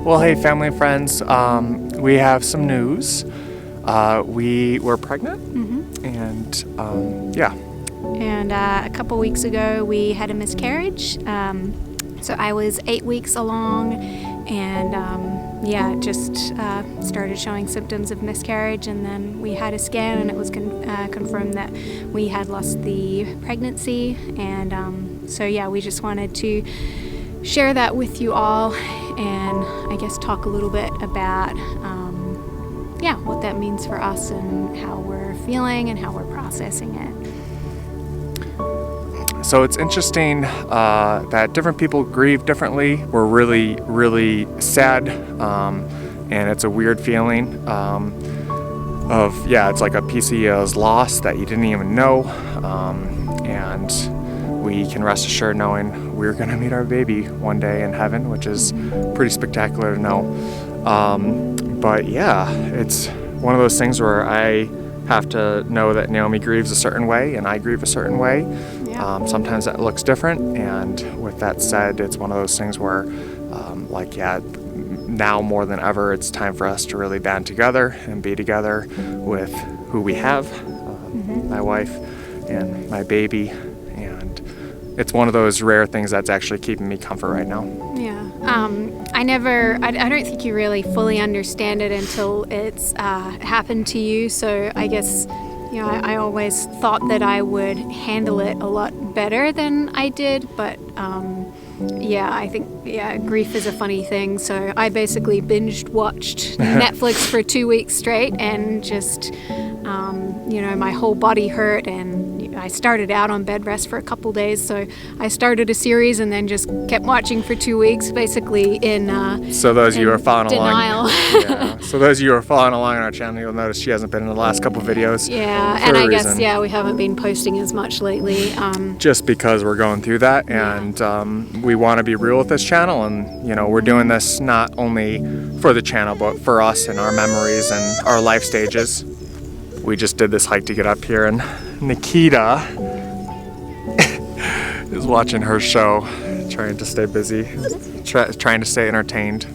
Well, hey, family and friends, we have some news. We were pregnant, and yeah. And a couple weeks ago, we had a miscarriage. So I was 8 weeks along, and just started showing symptoms of miscarriage, and then we had a scan, and it was confirmed that we had lost the pregnancy. And we just wanted to share that with you all, and I guess talk a little bit about what that means for us and how we're feeling and how we're processing it. So it's interesting that different people grieve differently. We're really, really sad, and it's a weird feeling it's like a piece of you is lost that you didn't even know, and we can rest assured knowing we're going to meet our baby one day in heaven, which is pretty spectacular to know. It's one of those things where I have to know that Naomi grieves a certain way and I grieve a certain way. Yeah. Sometimes that looks different, and with that said, it's one of those things where now more than ever, it's time for us to really band together and be together with who we have, my wife and my baby, and it's one of those rare things that's actually keeping me comfort right now. Yeah. I don't think you really fully understand it until it's happened to you. So I guess, I always thought that I would handle it a lot better than I did. But I think grief is a funny thing. So I basically watched Netflix for 2 weeks straight, and just, my whole body hurt, and I started out on bed rest for a couple days. So I started a series and then just kept watching for 2 weeks, basically in So those of you who are following denial. along, So those of you who are following along on our channel, you'll notice she hasn't been in the last couple videos. Yeah, and I guess we haven't been posting as much lately. Just because we're going through that, and we want to be real with this channel, and we're doing this not only for the channel, but for us and our memories and our life stages. We just did this hike to get up here, and Nikita is watching her show, trying to stay busy, trying to stay entertained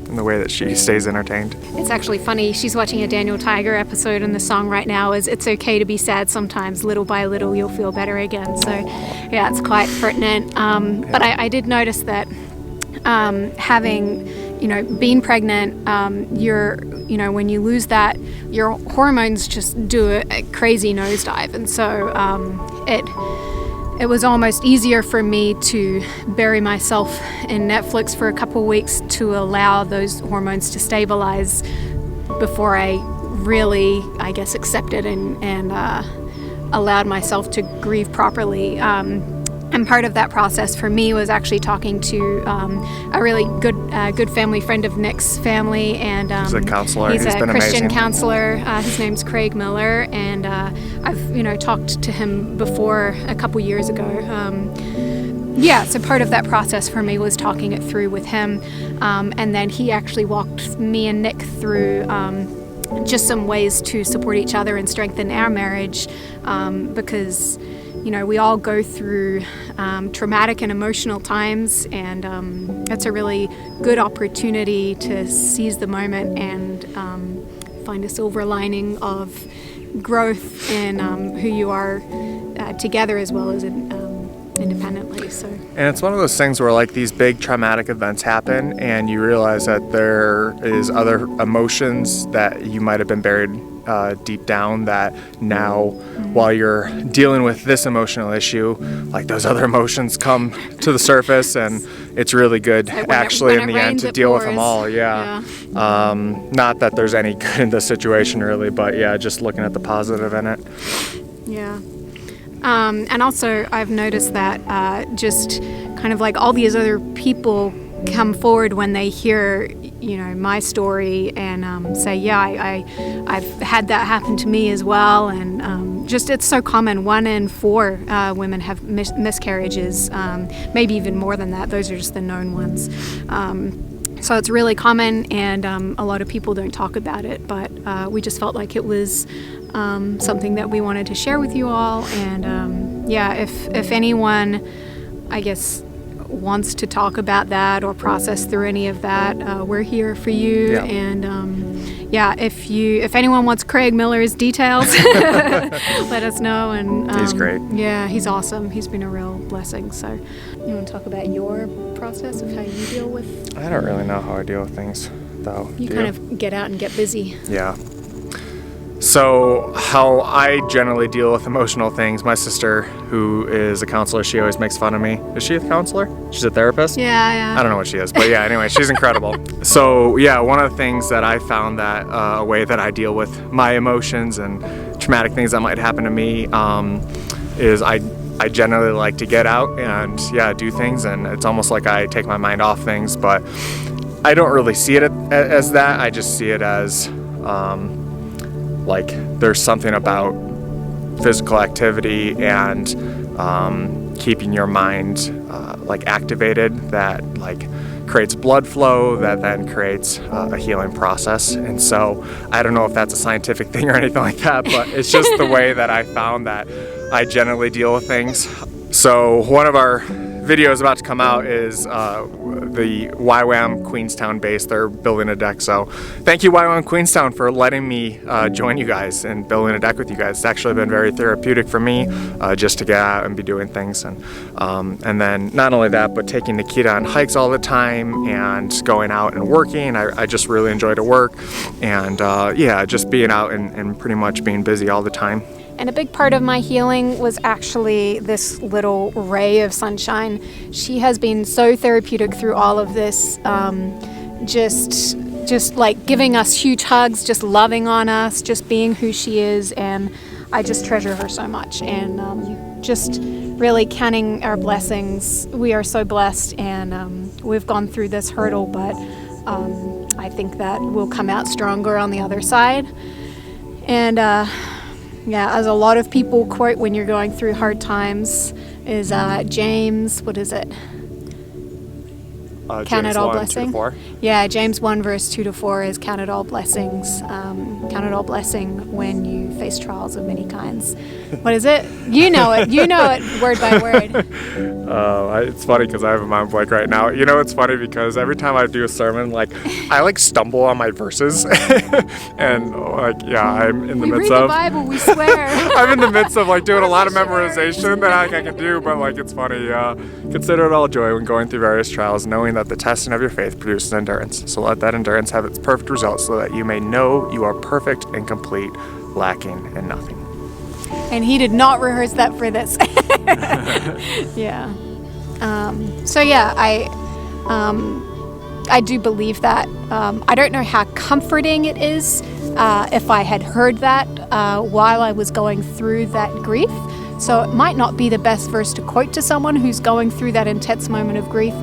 in the way that she stays entertained. It's actually funny, she's watching a Daniel Tiger episode, and the song right now is "It's Okay to Be Sad Sometimes, Little by Little You'll Feel Better Again." So yeah, it's quite pertinent. But I did notice that having being pregnant, when you lose that, your hormones just do a crazy nosedive, and so it was almost easier for me to bury myself in Netflix for a couple of weeks to allow those hormones to stabilize before I really, I guess, accepted and allowed myself to grieve properly. And part of that process for me was actually talking to a really good family friend of Nick's family, and he's a counselor. He's a been Christian amazing. counselor. His name's Craig Miller, and I've talked to him before a couple years ago. So part of that process for me was talking it through with him, and then he actually walked me and Nick through just some ways to support each other and strengthen our marriage, because we all go through traumatic and emotional times, and it's a really good opportunity to seize the moment and find a silver lining of growth in who you are together as well as independently. So. And it's one of those things where these big traumatic events happen, and you realize that there is other emotions that you might have been buried deep down, that now while you're dealing with this emotional issue, those other emotions come to the surface, and it's really good actually in the end to deal with them all. Not that there's any good in this situation really, but just looking at the positive in it. And also I've noticed that just kind of all these other people come forward when they hear my story and say, I've had that happen to me as well, and it's so common. 1 in 4 women have miscarriages, maybe even more than that. Those are just the known ones. So it's really common, and a lot of people don't talk about it, but we just felt like it was something that we wanted to share with you all. And if anyone, I guess, wants to talk about that or process through any of that, we're here for you. Yeah. And if anyone wants Craig Miller's details, let us know. And He's great. Yeah, he's awesome. He's been a real blessing. So you want to talk about your process of how you deal with? I don't really know how I deal with things, though. You kind of get out and get busy. Yeah. So how I generally deal with emotional things, my sister, who is a counselor, she always makes fun of me. Is she a counselor? She's a therapist? Yeah. I don't know what she is, but yeah, anyway, she's incredible. So yeah, one of the things that I found that a way that I deal with my emotions and traumatic things that might happen to me is I generally like to get out and do things, and it's almost like I take my mind off things, but I don't really see it as that. I just see it as like there's something about physical activity and keeping your mind like activated that like creates blood flow that then creates a healing process. And so I don't know if that's a scientific thing or anything like that, but it's just the way that I found that I generally deal with things. So one of our videos about to come out is the YWAM Queenstown base. They're building a deck, so thank you YWAM Queenstown for letting me join you guys and building a deck with you guys. It's actually been very therapeutic for me just to get out and be doing things, and then not only that, but taking Nikita on hikes all the time and going out and working. I just really enjoy to work, and just being out and pretty much being busy all the time. And a big part of my healing was actually this little ray of sunshine. She has been so therapeutic through all of this, just like giving us huge hugs, just loving on us, just being who she is, and I just treasure her so much. And just really counting our blessings. We are so blessed, and we've gone through this hurdle, but I think that we'll come out stronger on the other side. And as a lot of people quote when you're going through hard times, is James, what is it? Count it all blessing. Yeah, James 1 verse 2-4 is count it all blessings. Count it all blessing when you face trials of many kinds. What is it? You know it word by word. It's funny because I have a mind blank right now. You know, it's funny because every time I do a sermon, I stumble on my verses, and I'm in the midst of. We read the Bible, we swear. I'm in the midst of doing a lot of memorization that I can do, but it's funny. Consider it all joy when going through various trials, knowing that the testing of your faith produces endurance. So let that endurance have its perfect results, so that you may know you are perfect and complete, lacking in nothing. And he did not rehearse that for this. Yeah. I do believe that. I don't know how comforting it is if I had heard that while I was going through that grief. So it might not be the best verse to quote to someone who's going through that intense moment of grief,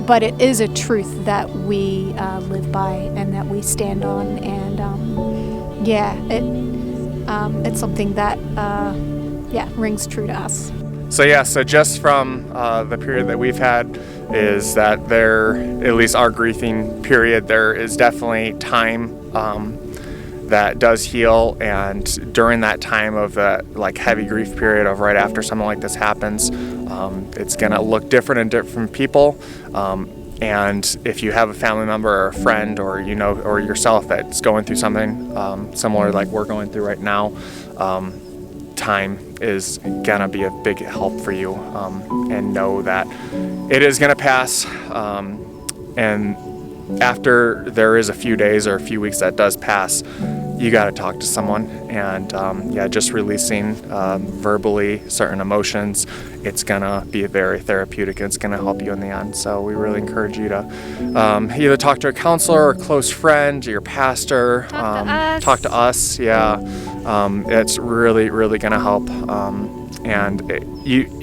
but it is a truth that we live by and that we stand on. And it's something that rings true to us. So just from the period that we've had is that there, at least our grieving period, there is definitely time that does heal, and during that time of that heavy grief period of right after something like this happens, it's gonna look different in different people. And if you have a family member or a friend or or yourself that's going through something similar like we're going through right now, time is gonna be a big help for you, and know that it is gonna pass, and after there is a few days or a few weeks that does pass, you got to talk to someone, and just releasing verbally certain emotions, it's gonna be very therapeutic, and it's gonna help you in the end. So we really encourage you to either talk to a counselor or a close friend, your pastor, talk to us. It's really gonna help, and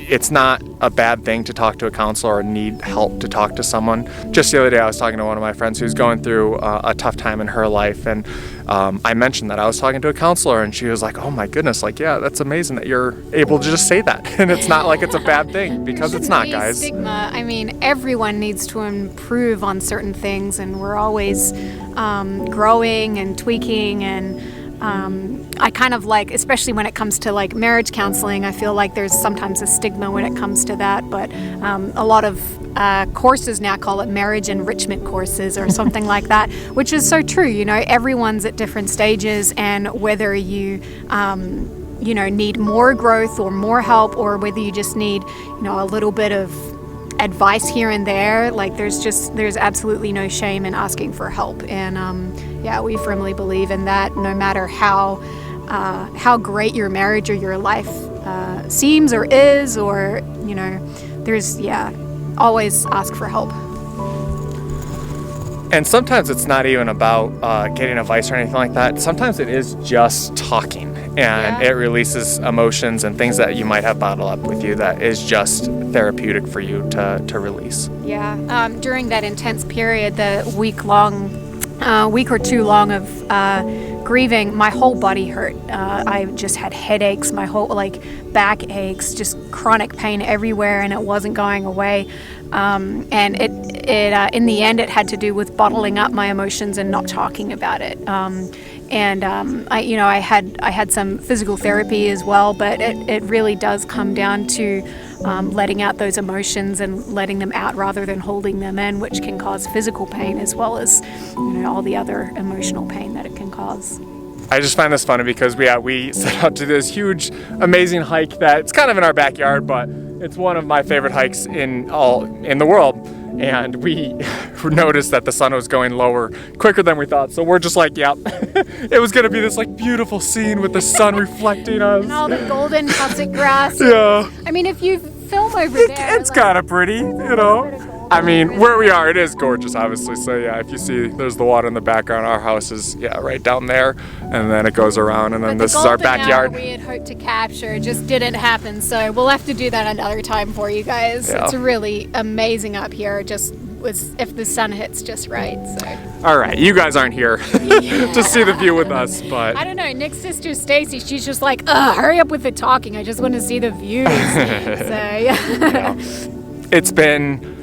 it's not a bad thing to talk to a counselor or need help to talk to someone. Just the other day I was talking to one of my friends who's going through a tough time in her life, and I mentioned that I was talking to a counselor, and she was like, oh my goodness, that's amazing that you're able to just say that. And it's not like it's a bad thing, because it's not, guys. Stigma. I mean, everyone needs to improve on certain things, and we're always growing and tweaking, and I kind of like, especially when it comes to like marriage counseling, I feel like there's sometimes a stigma when it comes to that, but a lot of courses now call it marriage enrichment courses or something like that, which is so true. You know, everyone's at different stages, and whether you need more growth or more help, or whether you just need, a little bit of advice here and there, like there's absolutely no shame in asking for help. And we firmly believe in that, no matter how great your marriage or your life seems or is, or there's always ask for help. And sometimes it's not even about getting advice or anything like that. Sometimes it is just talking, and it releases emotions and things that you might have bottled up with you that is just therapeutic for you to release. Yeah. During that intense period, the week or two long of grieving, my whole body hurt. I just had headaches, my whole back aches, just chronic pain everywhere, and it wasn't going away. And it in the end, it had to do with bottling up my emotions and not talking about it. I had some physical therapy as well, but it really does come down to letting out those emotions and letting them out rather than holding them in, which can cause physical pain as well as all the other emotional pain that it can cause. I just find this funny because we set out to this huge, amazing hike that's kind of in our backyard, but it's one of my favorite hikes in the world. And we noticed that the sun was going lower quicker than we thought. So we're just like, yep, it was going to be this beautiful scene with the sun reflecting us. And all the golden tussock grass. Yeah. I mean, if you film over there. It's kind of pretty, I mean, where we are, it is gorgeous, obviously. So yeah, if you see, there's the water in the background. Our house is, right down there. And then it goes around, and then this is our backyard. We had hoped to capture, just didn't happen. So we'll have to do that another time for you guys. Yeah. It's really amazing up here, just if the sun hits just right. So. All right, you guys aren't here to see the view with us, but I don't know. Nick's sister Stacy, she's just like, hurry up with the talking. I just want to see the views. So yeah. It's been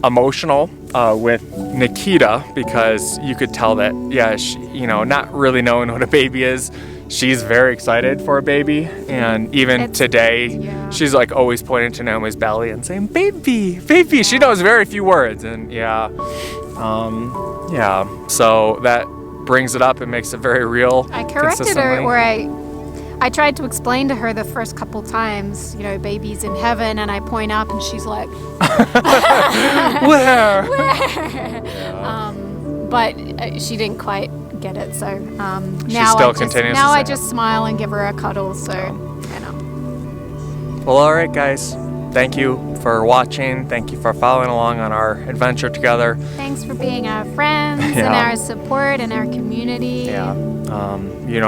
emotional with Nikita, because you could tell that she, not really knowing what a baby is, she's very excited for a baby, and even today she's always pointing to Naomi's belly and saying baby. She knows very few words, and so that brings it up and makes it very real. I corrected her, or I tried to explain to her the first couple times, baby's in heaven, and I point up and she's like, where? But she didn't quite get it, so now I just smile and give her a cuddle, so Well, all right, guys. Thank you for watching. Thank you for following along on our adventure together. Thanks for being our friends and our support and our community. Yeah.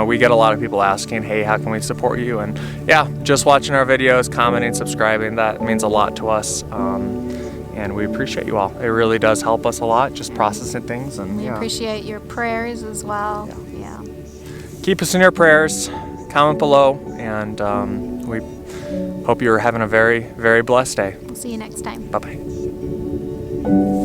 We get a lot of people asking, hey, how can we support you? And just watching our videos, commenting, subscribing, that means a lot to us. And we appreciate you all. It really does help us a lot, just processing things. And we appreciate your prayers as well. Yeah. Keep us in your prayers. Comment below. And we hope you're having a very, very blessed day. We'll see you next time. Bye-bye.